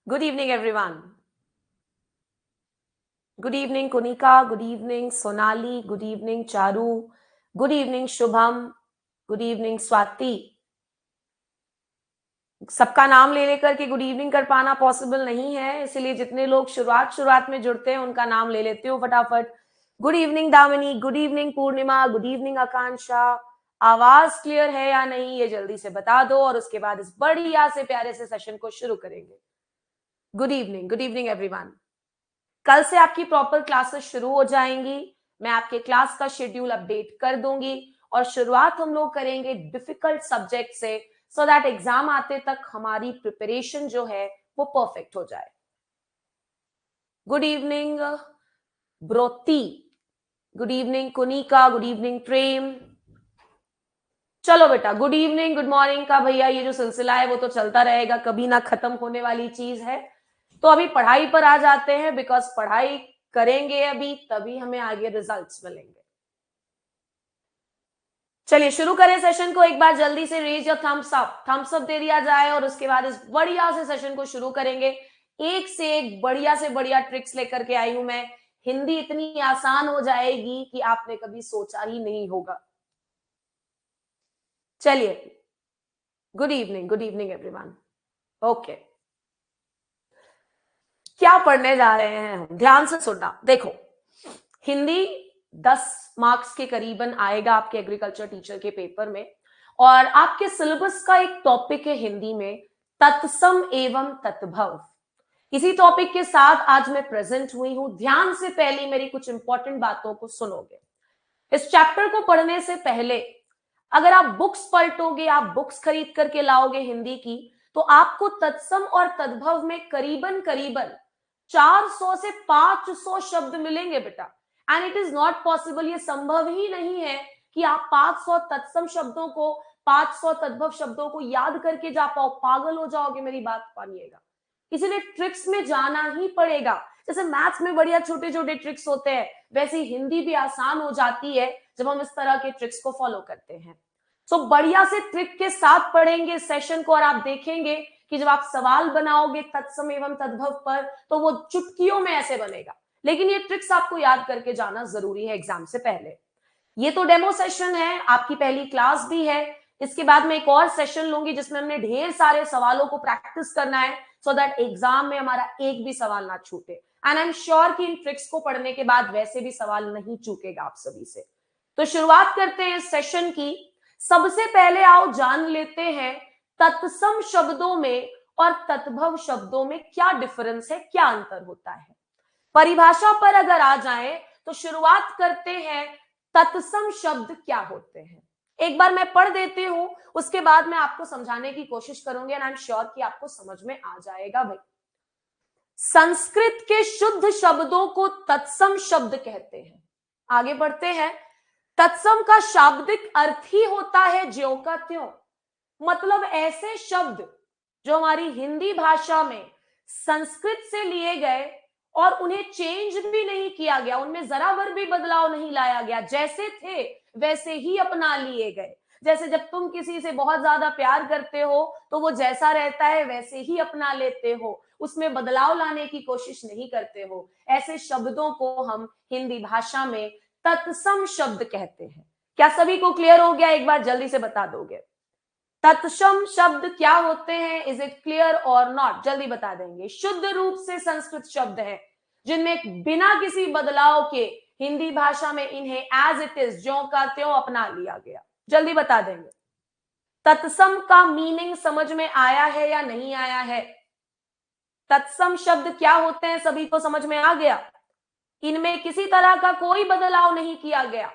Good evening, everyone. Good evening, Kunika. Good evening, Sonali. Good evening, Charu. Good evening, Shubham. Good evening, Swati. सबका नाम ले लेकर के good evening कर पाना पॉसिबल नहीं है, इसलिए जितने लोग शुरुआत में जुड़ते हैं उनका नाम ले लेते हो फटाफट। Good evening Damini, good evening Purnima, good evening Akanksha. आवाज क्लियर है या नहीं ये जल्दी से बता दो और उसके बाद इस बढ़िया से प्यारे से सेशन को शुरू करेंगे। Good evening everyone. कल से आपकी प्रॉपर क्लासेस शुरू हो जाएंगी। मैं आपके क्लास का शेड्यूल अपडेट कर दूंगी और शुरुआत हम लोग करेंगे डिफिकल्ट सब्जेक्ट से, सो दैट एग्जाम आते तक हमारी प्रिपरेशन जो है वो परफेक्ट हो जाए। Good evening Broti, good evening Kunika, good evening Prem. चलो बेटा, गुड इवनिंग गुड मॉर्निंग का भैया ये जो सिलसिला है वो तो चलता रहेगा, कभी ना खत्म होने वाली चीज है। तो अभी पढ़ाई पर आ जाते हैं, बिकॉज पढ़ाई करेंगे अभी तभी हमें आगे रिजल्ट्स मिलेंगे। चलिए शुरू करें सेशन को। एक बार जल्दी से रेज योर थम्स अप दे दिया जाए और उसके बाद इस बढ़िया से सेशन को शुरू करेंगे। एक से एक बढ़िया से बढ़िया ट्रिक्स लेकर के आई हूं मैं। हिंदी इतनी आसान हो जाएगी कि आपने कभी सोचा ही नहीं होगा। चलिए, गुड इवनिंग एवरीवन। ओके, क्या पढ़ने जा रहे हैं हम, ध्यान से सुनना। देखो, हिंदी 10 मार्क्स के करीबन आएगा आपके एग्रीकल्चर टीचर के पेपर में, और आपके सिलेबस का एक टॉपिक है हिंदी में तत्सम एवं तत्भव। इसी टॉपिक के साथ आज मैं प्रेजेंट हुई हूं। ध्यान से पहले मेरी कुछ इंपॉर्टेंट बातों को सुनोगे। इस चैप्टर को पढ़ने से पहले अगर आप बुक्स पलटोगे, आप बुक्स खरीद करके लाओगे हिंदी की, तो आपको तत्सम और तद्भव में करीबन 400 से 500 शब्द मिलेंगे बेटा। And it is not possible, ये संभव ही नहीं है कि आप 500 तत्सम शब्दों को, 500 तद्भव शब्दों को याद करके जा पाओ। पागल हो जाओगे, मेरी बात मानिएगा। इसीलिए ट्रिक्स में जाना ही पड़ेगा। जैसे मैथ्स में बढ़िया छोटे छोटे ट्रिक्स होते हैं, वैसे हिंदी भी आसान हो जाती है जब हम इस तरह के ट्रिक्स को फॉलो करते हैं। सो बढ़िया से ट्रिक के साथ पढ़ेंगे सेशन को, और आप देखेंगे कि जब आप सवाल बनाओगे तत्सम एवं तद्भव पर तो वो चुटकियों में ऐसे बनेगा। लेकिन ये ट्रिक्स आपको याद करके जाना जरूरी है एग्जाम से पहले। ये तो डेमो सेशन है, आपकी पहली क्लास भी है। इसके बाद में एक और सेशन लूंगी जिसमें हमने ढेर सारे सवालों को प्रैक्टिस करना है, सो दैट एग्जाम में हमारा एक भी सवाल ना छूटे। एंड आई एम श्योर कि इन ट्रिक्स को पढ़ने के बाद वैसे भी सवाल नहीं चूकेगा आप सभी से। तो शुरुआत करते हैं इस सेशन की। सबसे पहले आओ जान लेते हैं तत्सम शब्दों में और तत्भव शब्दों में क्या डिफरेंस है, क्या अंतर होता है। परिभाषा पर अगर आ जाएं तो शुरुआत करते हैं तत्सम शब्द क्या होते हैं। एक बार मैं पढ़ देती हूं, उसके बाद मैं आपको समझाने की कोशिश करूंगी एंड आई एम श्योर कि आपको समझ में आ जाएगा भाई। संस्कृत के शुद्ध शब्दों को तत्सम शब्द कहते हैं। आगे बढ़ते हैं। तत्सम का शाब्दिक अर्थ ही होता है ज्यों का त्यों। मतलब ऐसे शब्द जो हमारी हिंदी भाषा में संस्कृत से लिए गए और उन्हें चेंज भी नहीं किया गया, उनमें जरा भर भी बदलाव नहीं लाया गया, जैसे थे वैसे ही अपना लिए गए। जैसे जब तुम किसी से बहुत ज्यादा प्यार करते हो तो वो जैसा रहता है वैसे ही अपना लेते हो, उसमें बदलाव लाने की कोशिश नहीं करते हो। ऐसे शब्दों को हम हिंदी भाषा में तत्सम शब्द कहते हैं। क्या सभी को क्लियर हो गया? एक बार जल्दी से बता दोगे तत्सम शब्द क्या होते हैं। इज इट क्लियर और नॉट? जल्दी बता देंगे। शुद्ध रूप से संस्कृत शब्द है जिनमें बिना किसी बदलाव के हिंदी भाषा में इन्हें एज इट इज, ज्यों का त्यों अपना लिया गया। जल्दी बता देंगे। तत्सम का मीनिंग समझ में आया है या नहीं आया है? तत्सम शब्द क्या होते हैं सभी को समझ में आ गया? इनमें किसी तरह का कोई बदलाव नहीं किया गया।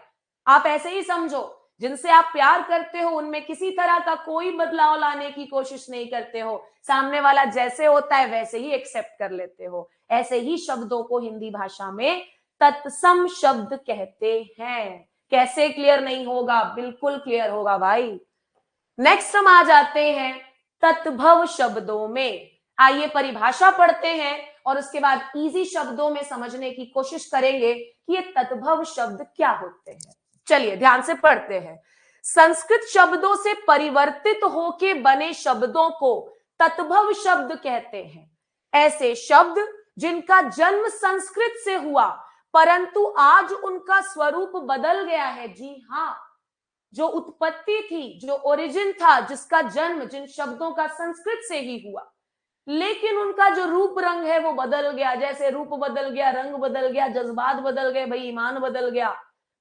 आप ऐसे ही समझो, जिनसे आप प्यार करते हो उनमें किसी तरह का कोई बदलाव लाने की कोशिश नहीं करते हो, सामने वाला जैसे होता है वैसे ही एक्सेप्ट कर लेते हो। ऐसे ही शब्दों को हिंदी भाषा में तत्सम शब्द कहते हैं। कैसे क्लियर नहीं होगा? बिल्कुल क्लियर होगा भाई। नेक्स्ट हम आ जाते हैं तत्भव शब्दों में। आइए परिभाषा पढ़ते हैं और उसके बाद इजी शब्दों में समझने की कोशिश करेंगे कि ये तत्भव शब्द क्या होते हैं। चलिए ध्यान से पढ़ते हैं। संस्कृत शब्दों से परिवर्तित होके बने शब्दों को तत्भव शब्द कहते हैं। ऐसे शब्द जिनका जन्म संस्कृत से हुआ परंतु आज उनका स्वरूप बदल गया है। जी हाँ, जो उत्पत्ति थी, जो ओरिजिन था, जिसका जन्म जिन शब्दों का संस्कृत से ही हुआ, लेकिन उनका जो रूप रंग है वो बदल गया। जैसे रूप बदल गया, रंग बदल गया, जज्बात बदल गए, भाई ईमान बदल गया।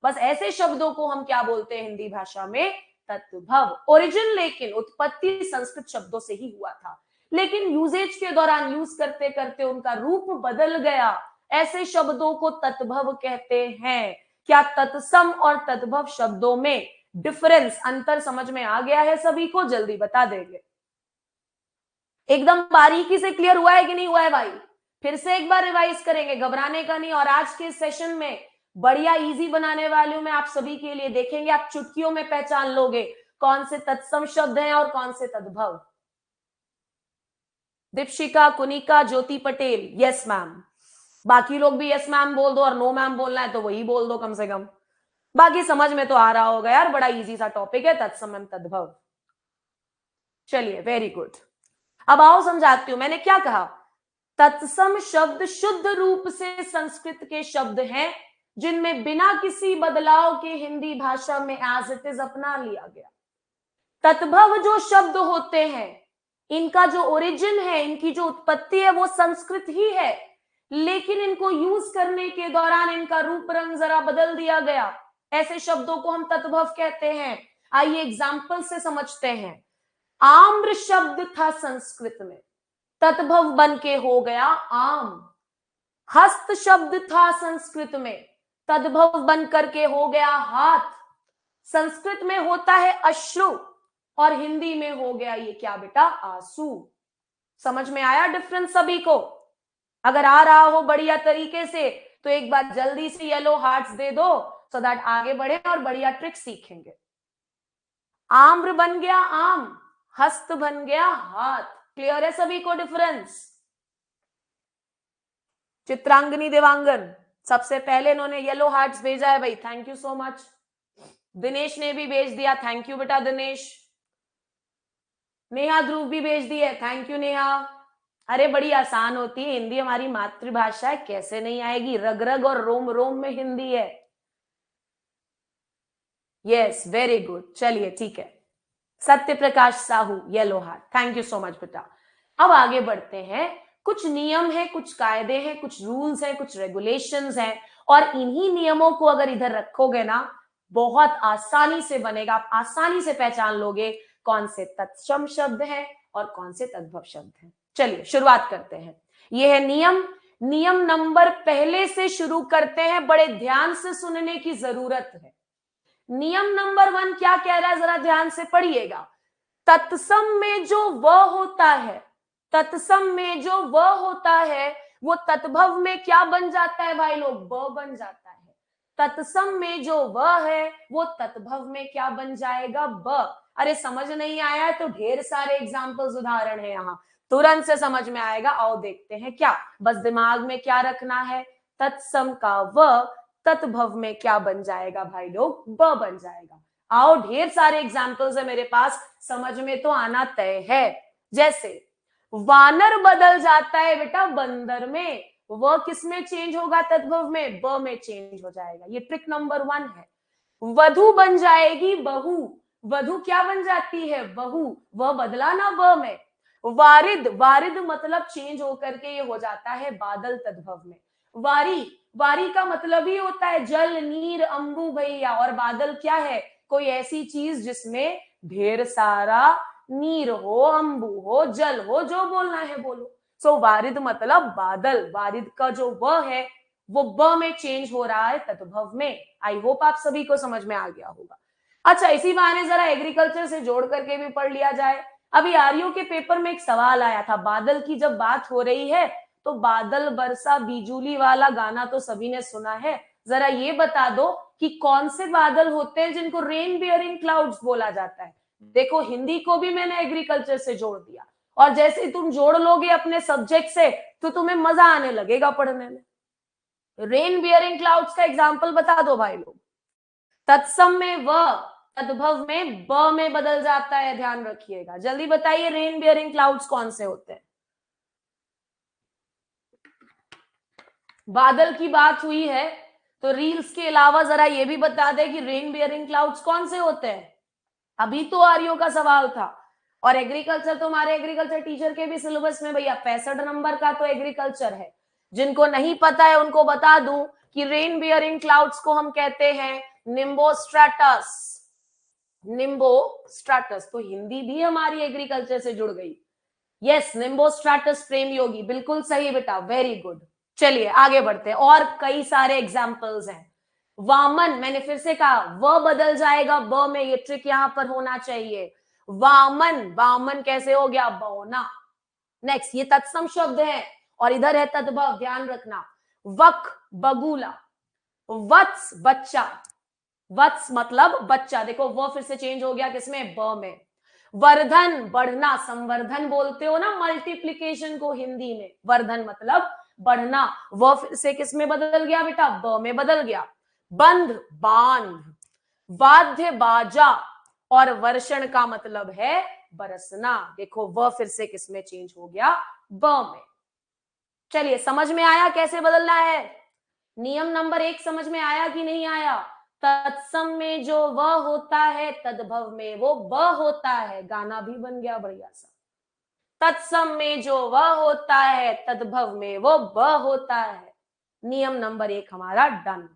बस ऐसे शब्दों को हम क्या बोलते हैं हिंदी भाषा में? तद्भव। ओरिजिन लेकिन उत्पत्ति संस्कृत शब्दों से ही हुआ था, लेकिन यूजेज के दौरान यूज करते करते उनका रूप बदल गया। ऐसे शब्दों को तद्भव कहते हैं। क्या तत्सम और तद्भव शब्दों में डिफरेंस, अंतर समझ में आ गया है सभी को? जल्दी बता देंगे। एकदम बारीकी से क्लियर हुआ है कि नहीं हुआ है भाई? फिर से एक बार रिवाइज करेंगे, घबराने का नहीं। और आज के सेशन में बढ़िया इजी बनाने वाली हूं मैं आप सभी के लिए। देखेंगे आप चुटकियों में पहचान लोगे कौन से तत्सम शब्द हैं और कौन से तद्भव। दीपशिका, कुनिका, ज्योति पटेल, यस मैम। बाकी लोग भी यस मैम बोल दो, और नो मैम बोलना है तो वही बोल दो कम से कम। बाकी समझ में तो आ रहा होगा यार, बड़ा इजी सा टॉपिक है तत्सम एवं तद्भव। चलिए, वेरी गुड। अब आओ समझाती हूं। मैंने क्या कहा? तत्सम शब्द शुद्ध रूप से संस्कृत के शब्द हैं जिनमें बिना किसी बदलाव के हिंदी भाषा में एज इट इज अपना लिया गया। तद्भव जो शब्द होते हैं, इनका जो ओरिजिन है, इनकी जो उत्पत्ति है वो संस्कृत ही है, लेकिन इनको यूज करने के दौरान इनका रूप रंग जरा बदल दिया गया। ऐसे शब्दों को हम तद्भव कहते हैं। आइए एग्जाम्पल से समझते हैं। आम्र शब्द था संस्कृत में, तद्भव बन के हो गया आम। हस्त शब्द था संस्कृत में, तद्भव बन करके हो गया हाथ। संस्कृत में होता है अश्रु और हिंदी में हो गया ये क्या बेटा? आंसू। समझ में आया डिफरेंस सभी को? अगर आ रहा हो बढ़िया तरीके से तो एक बार जल्दी से येलो हार्ट्स दे दो, सो दैट आगे बढ़े और बढ़िया ट्रिक सीखेंगे। आम्र बन गया आम, हस्त बन गया हाथ। क्लियर है सभी को डिफरेंस? चित्रांगनी देवांगन सबसे पहले इन्होंने येलो हार्ट्स भेजा है भाई, thank you so much. Dinesh ने भी भेज दिया, थैंक यू बेटा दिनेश। नेहा ध्रुव भी भेज दी है, थैंक यू नेहा। अरे बड़ी आसान होती है हिंदी, हमारी मातृभाषा है, कैसे नहीं आएगी? रग रग और रोम रोम में हिंदी है। Yes, very good. चलिए ठीक है। Satya Prakash Sahu, yellow heart, thank you so much बेटा। अब आगे बढ़ते हैं। कुछ नियम है, कुछ कायदे हैं, कुछ रूल्स हैं, कुछ रेगुलेशंस हैं, और इन्हीं नियमों को अगर इधर रखोगे ना, बहुत आसानी से बनेगा। आप आसानी से पहचान लोगे कौन से तत्सम शब्द हैं और कौन से तद्भव शब्द हैं। चलिए शुरुआत करते हैं। यह है नियम। नियम नंबर पहले से शुरू करते हैं, बड़े ध्यान से सुनने की जरूरत है। नियम नंबर 1 क्या कह रहा है, जरा ध्यान से पढ़िएगा। तत्सम में जो व होता है, तत्सम में जो व होता है वो तद्भव में क्या बन जाता है भाई लोग? ब बन जाता है। तत्सम में जो व है वो तद्भव में क्या बन जाएगा? ब। अरे समझ नहीं आया है तो ढेर सारे एग्जाम्पल्स, उदाहरण है यहाँ, तुरंत से समझ में आएगा। आओ देखते हैं क्या। बस दिमाग में क्या रखना है? तत्सम का व तद्भव में क्या बन जाएगा भाई लोग? ब बन जाएगा। आओ, ढेर सारे एग्जाम्पल्स है मेरे पास, समझ में तो आना तय है। जैसे वानर बदल जाता है बेटा बंदर में, वह किस में चेंज होगा? तद्भव में, ब में चेंज हो जाएगा। ये ट्रिक नंबर 1 है। वधु बन जाएगी बहू, वधु क्या बन जाती है? बहू, वह बदला ना ब में। वारिद, वारिद मतलब चेंज होकर के ये हो जाता है बादल तद्भव में। वारी, वारी का मतलब ही होता है जल, नीर, अंबु भैया, और बादल क्या है? कोई ऐसी चीज जिसमें ढेर सारा नीर हो, अंबु हो, जल हो, जो बोलना है बोलो। सो वारिद मतलब बादल। वारिद का जो व है वो ब में चेंज हो रहा है तद्भव में। आई होप आप सभी को समझ में आ गया होगा। अच्छा, इसी बहाने जरा एग्रीकल्चर से जोड़ करके भी पढ़ लिया जाए। अभी आर्यो के पेपर में एक सवाल आया था, बादल की जब बात हो रही है तो बादल बरसा बिजली वाला गाना तो सभी ने सुना है। जरा ये बता दो कि कौन से बादल होते हैं जिनको रेन बियरिंग क्लाउड्स बोला जाता है। देखो, हिंदी को भी मैंने एग्रीकल्चर से जोड़ दिया, और जैसे तुम जोड़ लोगे अपने सब्जेक्ट से तो तुम्हें मजा आने लगेगा पढ़ने में। रेन बियरिंग क्लाउड्स का एग्जाम्पल बता दो भाई लोग। तत्सम में व, तद्भव में ब में बदल जाता है, ध्यान रखिएगा। जल्दी बताइए रेन बियरिंग क्लाउड्स कौन से होते हैं? बादल की बात हुई है तो रील्स के अलावा जरा ये भी बता दे कि रेन बियरिंग क्लाउड्स कौन से होते हैं। अभी तो आर्यों का सवाल था, और एग्रीकल्चर तो हमारे एग्रीकल्चर टीचर के भी सिलेबस में भैया 65 नंबर का तो एग्रीकल्चर है। जिनको नहीं पता है उनको बता दूं कि रेन बियरिंग क्लाउड्स को हम कहते हैं निम्बोस्ट्रेटस। निम्बोस्ट्रेटस, तो हिंदी भी हमारी एग्रीकल्चर से जुड़ गई। यस, निम्बोस्ट्रेटस प्रेम योगी, बिल्कुल सही बेटा, वेरी गुड। चलिए आगे बढ़ते हैं, और कई सारे एग्जाम्पल्स हैं। वामन, मैंने फिर से कहा व बदल जाएगा ब में, ये ट्रिक यहां पर होना चाहिए। वामन, वामन कैसे हो गया, बौना। नेक्स्ट, ये तत्सम शब्द है और इधर है तद्भव, ध्यान रखना। वक, बगुला। वत्स, बच्चा। वत्स मतलब बच्चा, देखो वो फिर से चेंज हो गया किसमें, ब में। वर्धन, बढ़ना, संवर्धन बोलते हो ना मल्टीप्लीकेशन को हिंदी में, वर्धन मतलब बढ़ना, वो फिर से किस में बदल गया बेटा, ब में बदल गया। बंध, बांध। वाद्य, बाजा, और वर्षण का मतलब है बरसना, देखो वह फिर से किस में चेंज हो गया, ब में। चलिए समझ में आया कैसे बदलना है। नियम नंबर 1 समझ में आया कि नहीं आया। तत्सम में जो व होता है तद्भव में वो ब होता है, गाना भी बन गया बढ़िया सा। तत्सम में जो व होता है तद्भव में वो ब होता है। नियम नंबर 1 हमारा डन।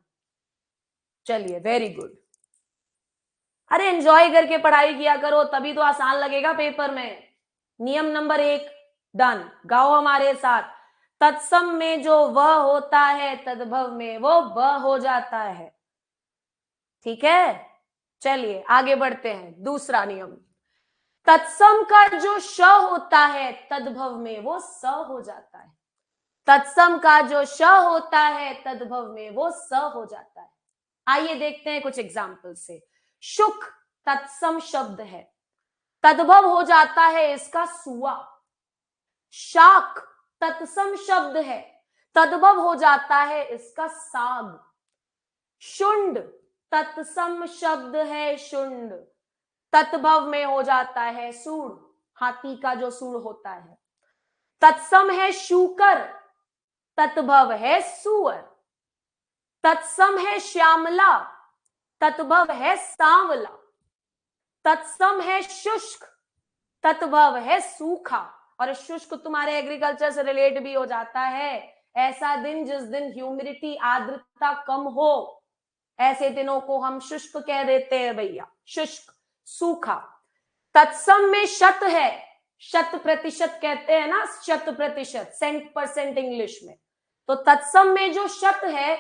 चलिए वेरी गुड। अरे एंजॉय करके पढ़ाई किया करो, तभी तो आसान लगेगा पेपर में। नियम नंबर 1 डन, गाओ हमारे साथ। तत्सम में जो व होता है तद्भव में वो ब हो जाता है। ठीक है, चलिए आगे बढ़ते हैं। दूसरा नियम, तत्सम का जो श होता है तद्भव में वो स हो जाता है। तत्सम का जो श होता है तद्भव में वो स हो जाता है। आइए देखते हैं कुछ एग्जाम्पल से। शुक तत्सम शब्द है, तद्भव हो जाता है इसका सुआ। शाक तत्सम शब्द है, तद्भव हो जाता है इसका साग। शुंड तत्सम शब्द है, शुंड तत्भव में हो जाता है सूड़, हाथी का जो सूड़ होता है। तत्सम है शूकर, तत्भव है सुअर। तत्सम है श्यामला, तत्भव है सांवला। तत्सम है शुष्क, तत्भव है सूखा। और शुष्क तुम्हारे एग्रीकल्चर से रिलेट भी हो जाता है, ऐसा दिन जिस दिन ह्यूमिडिटी आर्द्रता कम हो, ऐसे दिनों को हम शुष्क कह देते हैं भैया, शुष्क, सूखा। तत्सम में शत है, शत प्रतिशत कहते हैं ना, शत प्रतिशत, सेंट परसेंट इंग्लिश में। तो तत्सम में जो शत है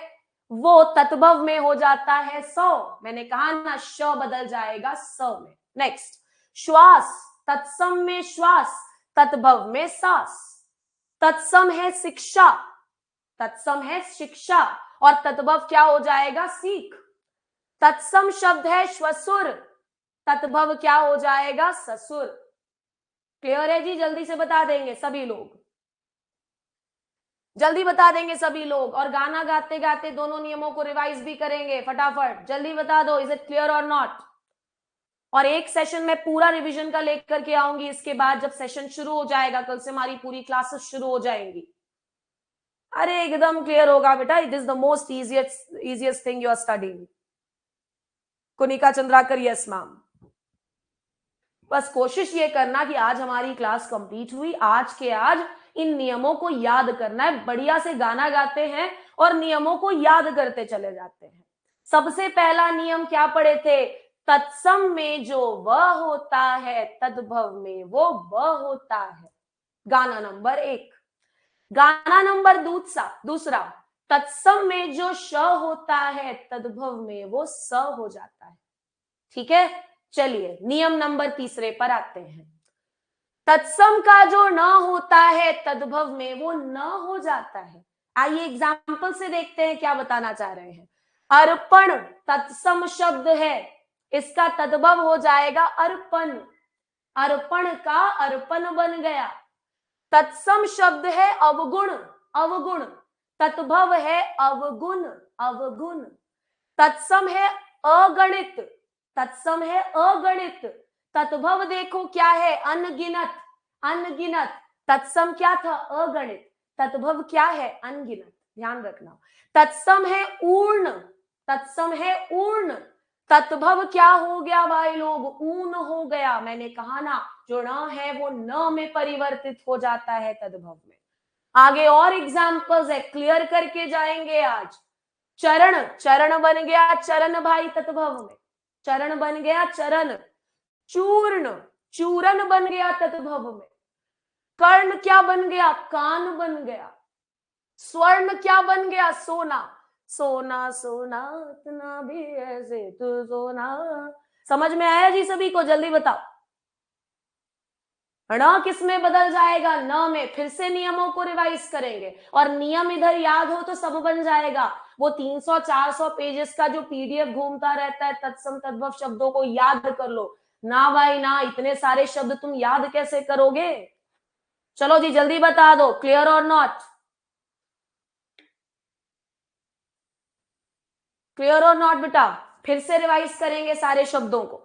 वो तत्भव में हो जाता है 100। मैंने कहा ना श बदल जाएगा स में। नेक्स्ट, श्वास तत्सम में श्वास, तत्भव में सांस। तत्सम है शिक्षा, तत्सम है शिक्षा, और तत्भव क्या हो जाएगा, सीख। तत्सम शब्द है श्वसुर, तत्भव क्या हो जाएगा, ससुर। क्लियर है जी, जल्दी से बता देंगे सभी लोग, जल्दी बता देंगे सभी लोग। और गाना गाते गाते दोनों नियमों को रिवाइज भी करेंगे, फटाफट जल्दी बता दो, इज इट क्लियर और नॉट। और एक सेशन में पूरा रिवीजन का लेकर के आऊंगी, इसके बाद जब सेशन शुरू हो जाएगा, कल से हमारी पूरी क्लासेस शुरू हो जाएंगी। अरे एकदम क्लियर होगा बेटा, it is the most easiest thing you are studying. Kunika Chandrakar, yes ma'am. बस कोशिश ये करना कि आज हमारी क्लास कंप्लीट हुई, आज के आज इन नियमों को याद करना है। बढ़िया से गाना गाते हैं और नियमों को याद करते चले जाते हैं। सबसे पहला नियम क्या पढ़े थे, तत्सम में जो व होता है तद्भव में वो ब होता है। गाना नंबर 1। गाना नंबर दूसरा, तत्सम में जो श होता है तद्भव में वो स हो जाता है। ठीक है, चलिए नियम नंबर 3 पर आते हैं। तत्सम का जो न होता है तद्भव में वो न हो जाता है। आइए एग्जाम्पल से देखते हैं क्या बताना चाह रहे हैं। अर्पण तत्सम शब्द है, इसका तद्भव हो जाएगा अर्पण, अर्पण का अर्पण बन गया। तत्सम शब्द है अवगुण, अवगुण तत्भव है अवगुण, अवगुण। तत्सम है अगणित, तत्सम है अगणित, तत्भव देखो क्या है, अनगिनत, अनगिनत। तत्सम क्या था, अगणित, तत्भव क्या है, अनगिनत। ध्यान रखना। तत्सम है ऊर्ण, तत्सम है ऊर्ण, तत्भव क्या हो गया भाई लोग, ऊन हो गया। मैंने कहा ना, जो न है वो न में परिवर्तित हो जाता है तद्भव में। आगे और एग्जाम्पल्स है, क्लियर करके जाएंगे आज। चरण, चरण बन गया चरण भाई तत्भव में, चरण बन गया चरण। चूर्ण, चूरन बन गया तत्भव में। कर्ण क्या बन गया, कान बन गया। स्वर्ण क्या बन गया, सोना। सोना सोना इतना भी ऐसे तू सोना। समझ में आया जी सभी को, जल्दी बताओ। ण किस में बदल जाएगा, न में। फिर से नियमों को रिवाइज करेंगे, और नियम इधर याद हो तो सब बन जाएगा। वो 300-400 पेजेस का जो पीडीएफ घूमता रहता है तत्सम तद्भव शब्दों को याद कर लो ना भाई ना, इतने सारे शब्द तुम याद कैसे करोगे। चलो जी जल्दी बता दो, क्लियर और नॉट, क्लियर और नॉट बेटा। फिर से रिवाइज करेंगे सारे शब्दों को।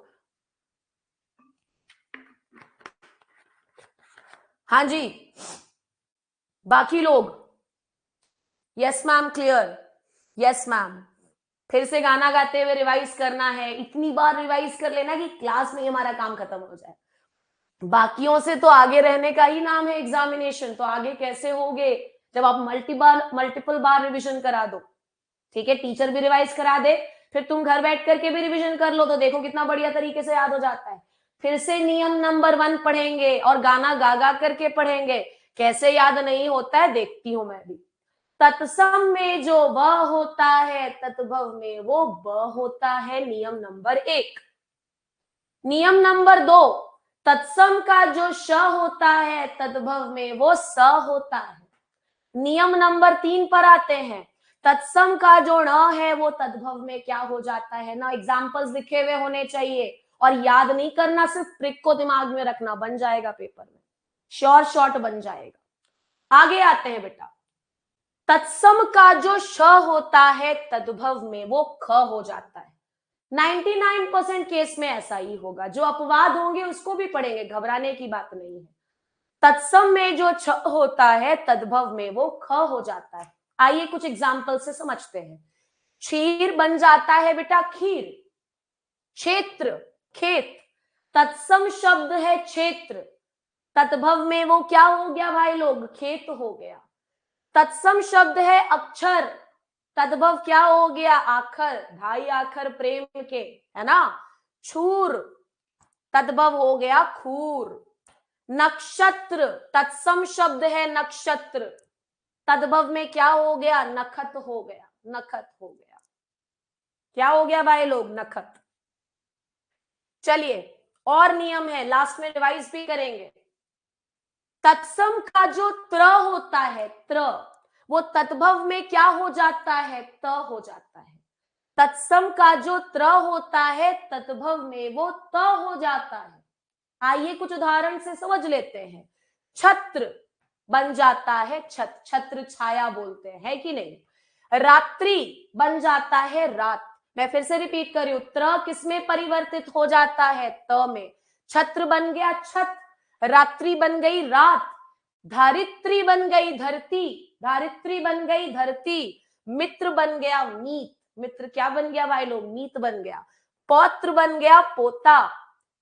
हाँ जी, बाकी लोग, yes ma'am, clear, yes ma'am. फिर से गाना गाते हुए रिवाइज करना है, इतनी बार रिवाइज कर लेना कि क्लास में ही हमारा काम खत्म हो जाए। बाकियों से तो आगे रहने का ही नाम है एग्जामिनेशन, तो आगे कैसे होगे जब आप मल्टीपल बार रिवीजन करा दो। ठीक है, टीचर भी रिवाइज करा दे, फिर तुम घर बैठ करके भी रिवीजन कर लो, तो देखो कितना बढ़िया तरीके से याद हो जाता है। फिर से नियम नंबर 1 पढ़ेंगे और गाना गा गा करके पढ़ेंगे। कैसे याद नहीं होता है देखती हूं मैं भी। तत्सम में जो व होता है तत्भव में वो ब होता है, नियम नंबर 1। नियम नंबर 2, तत्सम का जो श होता है तद्भव में वो स होता है। नियम नंबर 3 पर आते हैं, तत्सम का जो ण है वो तद्भव में क्या हो जाता है ना। एग्जाम्पल्स लिखे हुए होने चाहिए, और याद नहीं करना, सिर्फ ट्रिक को दिमाग में रखना, बन जाएगा पेपर में, श्योर शॉर्ट बन जाएगा। आगे आते हैं बेटा, तत्सम का जो श होता है तद्भव में वो ख हो जाता है। 99% केस में ऐसा ही होगा, जो अपवाद होंगे उसको भी पढ़ेंगे, घबराने की बात नहीं है। तत्सम में जो छ होता है तद्भव में वो ख हो जाता है। आइए कुछ एग्जाम्पल से समझते हैं। क्षीर बन जाता है बेटा खीर। क्षेत्र, खेत, तत्सम शब्द है क्षेत्र, तद्भव में वो क्या हो गया भाई लोग, खेत हो गया। तत्सम शब्द है अक्षर, तद्भव क्या हो गया, आखर, ढाई आखर प्रेम के, है ना। छूर, तद्भव हो गया खूर। नक्षत्र, तत्सम शब्द है नक्षत्र, तद्भव में क्या हो गया, नखत हो गया, नखत हो गया। क्या हो गया भाई लोग, नखत। चलिए और नियम है, लास्ट में रिवाइज भी करेंगे। तत्सम का जो त्र होता है, त्र, वो तद्भव में क्या हो जाता है, त हो जाता है। तत्सम का जो त्र होता है तद्भव में वो त हो जाता है। आइए कुछ उदाहरण से समझ लेते हैं। छत्र बन जाता है छत, छत्र छाया बोलते हैं, है कि नहीं। रात्रि बन जाता है रात। मैं फिर से रिपीट कर रही हूं, त्र किसमें परिवर्तित हो जाता है, त में। छत्र बन गया छत, रात्रि बन गई रात, धारित्री बन गई धरती, धारित्री बन गई धरती, मित्र बन गया मीत, मित्र क्या बन गया भाई लोग, मीत बन गया। पौत्र बन गया पोता,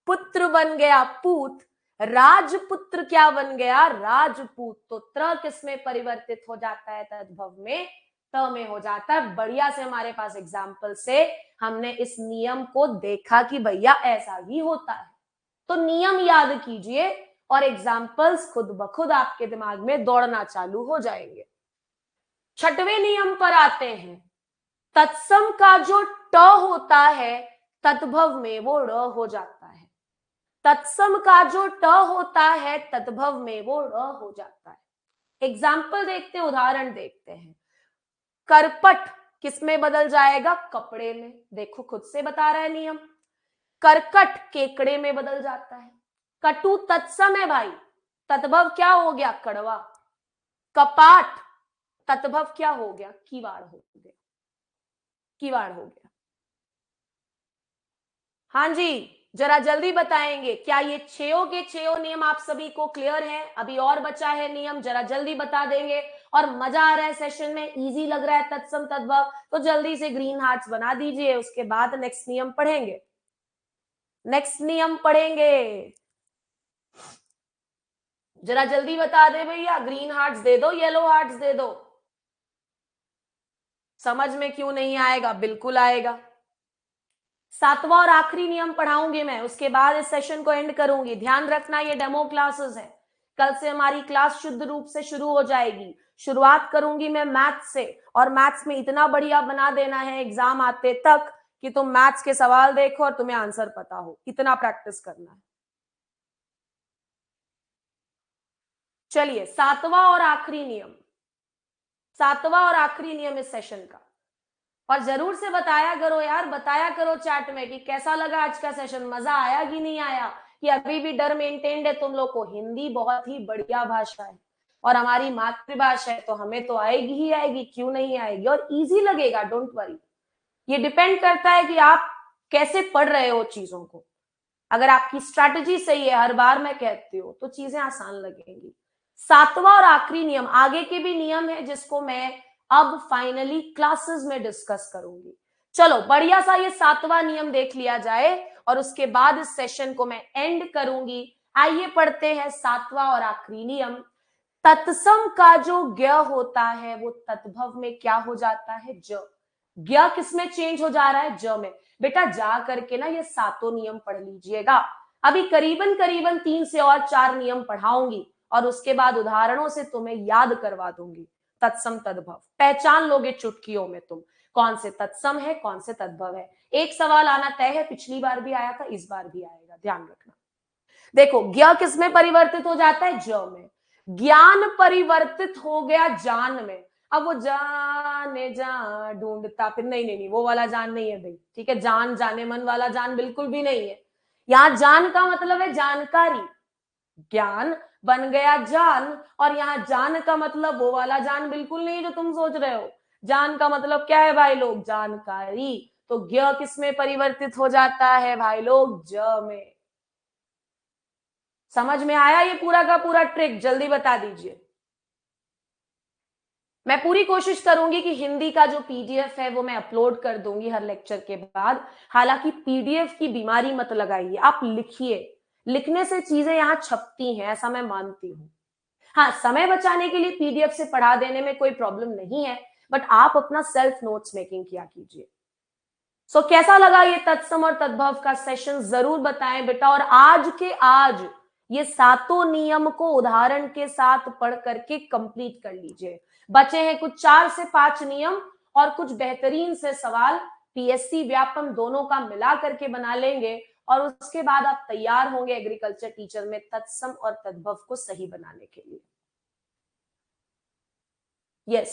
पुत्र बन गया पूत, राजपुत्र क्या बन गया, राजपूत। तो त्र किसमें परिवर्तित हो जाता है, तद्भव में, त में हो जाता है। बढ़िया से हमारे पास एग्जाम्पल से हमने इस नियम को देखा कि भैया ऐसा ही होता है। तो नियम याद कीजिए और एग्जाम्पल्स खुद ब खुद आपके दिमाग में दौड़ना चालू हो जाएंगे। छठवें नियम पर आते हैं। तत्सम का जो ट होता है तद्भव में वो ड़ हो जाता है। तत्सम का जो ट होता है तद्भव में वो ड़ हो जाता है। एग्जाम्पल देखते हैं, उदाहरण देखते हैं। करपट किसमें बदल जाएगा, कपड़े में। देखो खुद से बता रहा है नियम। करकट केकड़े में बदल जाता है। कटु तत्सम है भाई, तद्भव क्या हो गया, कड़वा। कपाट तद्भव क्या हो गया, कीवाड़ हो गया, कीवाड़ हो गया। हाँ जी, जरा जल्दी बताएंगे, क्या ये 6 के 6 नियम आप सभी को क्लियर हैं? अभी और बचा है नियम, जरा जल्दी बता देंगे। और मजा आ रहा है सेशन में, इजी लग रहा है तत्सम तद्भव, तो जल्दी से ग्रीन हार्ट्स बना दीजिए। उसके बाद नेक्स्ट नियम पढ़ेंगे, नेक्स्ट नियम पढ़ेंगे। जरा जल्दी बता दे भैया, ग्रीन हार्ट्स दे दो, येलो हार्ट्स दे दो। समझ में क्यों नहीं आएगा? बिल्कुल आएगा। सातवां और आखिरी नियम पढ़ाऊंगी मैं, उसके बाद इस सेशन को एंड करूंगी। ध्यान रखना ये डेमो क्लासेस है, कल से हमारी क्लास शुद्ध रूप से शुरू हो जाएगी। शुरुआत करूंगी मैं मैथ्स से, और मैथ्स में इतना बढ़िया बना देना है एग्जाम आते तक कि तुम मैथ्स के सवाल देखो और तुम्हें आंसर पता हो, इतना प्रैक्टिस करना है। चलिए, सातवां और आखिरी नियम, सातवां और आखिरी नियम इस सेशन का। और जरूर से बताया करो यार, बताया करो चैट में कि कैसा लगा आज का सेशन, मजा आया कि नहीं आया, कि अभी भी डर मेंटेन्ड है तुम लोग को। हिंदी बहुत ही बढ़िया भाषा है और हमारी मातृभाषा है, तो हमें तो आएगी ही आएगी, क्यों नहीं आएगी, और इजी लगेगा, डोंट वरी। ये डिपेंड करता है कि आप कैसे पढ़ रहे हो चीजों को। अगर आपकी स्ट्रैटेजी सही है, हर बार मैं कहती हूँ, तो चीजें आसान लगेंगी। सातवां और आखिरी नियम, आगे के भी नियम है जिसको मैं अब फाइनली क्लासेस में डिस्कस करूंगी। चलो बढ़िया सा ये सातवां नियम देख लिया जाए और उसके बाद इस सेशन को मैं एंड करूंगी। आइए पढ़ते हैं सातवां और आखिरी नियम। तत्सम का जो ज्ञ होता है वो तद्भव में क्या हो जाता है? ज। ज्ञ किसमें चेंज हो जा रहा है? ज में। बेटा जा करके ना ये सातों नियम पढ़ लीजिएगा। अभी करीबन करीबन 3 से और 4 नियम पढ़ाऊंगी और उसके बाद उदाहरणों से तुम्हें याद करवा दूंगी। तत्सम तद्भव पहचान लोगे चुटकियों में तुम, कौन से तत्सम है कौन से तद्भव है। एक सवाल आना तय है, पिछली बार भी आया था, इस बार भी आएगा, ध्यान रखना। देखो, ज्ञ किसमें परिवर्तित हो जाता है? ज में। ज्ञान परिवर्तित हो गया जान में। अब वो जाने जा ढूंढता फिर, नहीं नहीं नहीं, वो वाला जान नहीं है भाई, ठीक है? जान जाने मन वाला जान बिल्कुल भी नहीं है। यहां जान का मतलब है जानकारी, ज्ञान बन गया जान, और यहां जान का मतलब वो वाला जान बिल्कुल नहीं जो तुम सोच रहे हो। जान का मतलब क्या है भाई लोग? जानकारी। तो ज्ञ किस में परिवर्तित हो जाता है भाई लोग? ज में। समझ में आया ये पूरा का पूरा ट्रिक? जल्दी बता दीजिए। मैं पूरी कोशिश करूंगी कि हिंदी का जो पीडीएफ है वो मैं अपलोड कर दूंगी हर लेक्चर के बाद। हालांकि पीडीएफ की बीमारी मत लगाइए, आप लिखिए, लिखने से चीजें यहां छपती हैं, ऐसा मैं मानती हूं। हाँ, समय बचाने के लिए पीडीएफ से पढ़ा देने में कोई प्रॉब्लम नहीं है, बट आप अपना सेल्फ नोट्स मेकिंग किया कीजिए। सो कैसा लगा ये तत्सम और तद्भव का सेशन? जरूर बताएं बेटा। और आज के आज ये सातों नियम को उदाहरण के साथ पढ़ करके कंप्लीट कर लीजिए। बचे हैं कुछ 4 से 5 नियम और कुछ बेहतरीन से सवाल, पीएससी व्यापम दोनों का मिला करके बना लेंगे और उसके बाद आप तैयार होंगे एग्रीकल्चर टीचर में तत्सम और तद्भव को सही बनाने के लिए। Yes,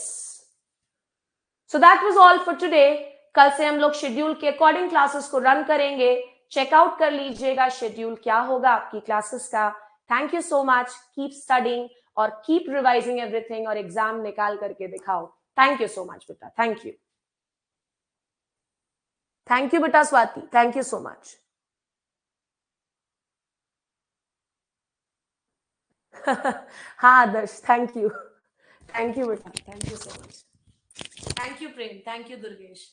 so that was all for today. कल से हम लोग शेड्यूल के अकॉर्डिंग क्लासेस को रन करेंगे। चेकआउट कर लीजिएगा शेड्यूल क्या होगा आपकी क्लासेस का। Thank you so much, keep studying और कीप रिवाइजिंग एवरीथिंग, और एग्जाम निकाल करके दिखाओ। थैंक यू सो मच बेटा, थैंक यू। थैंक यू बेटा Swati, thank you so much. हाँ आदर्श, थैंक यू, थैंक यू बेटा, thank you so much. Thank you Prem, thank you Durgesh.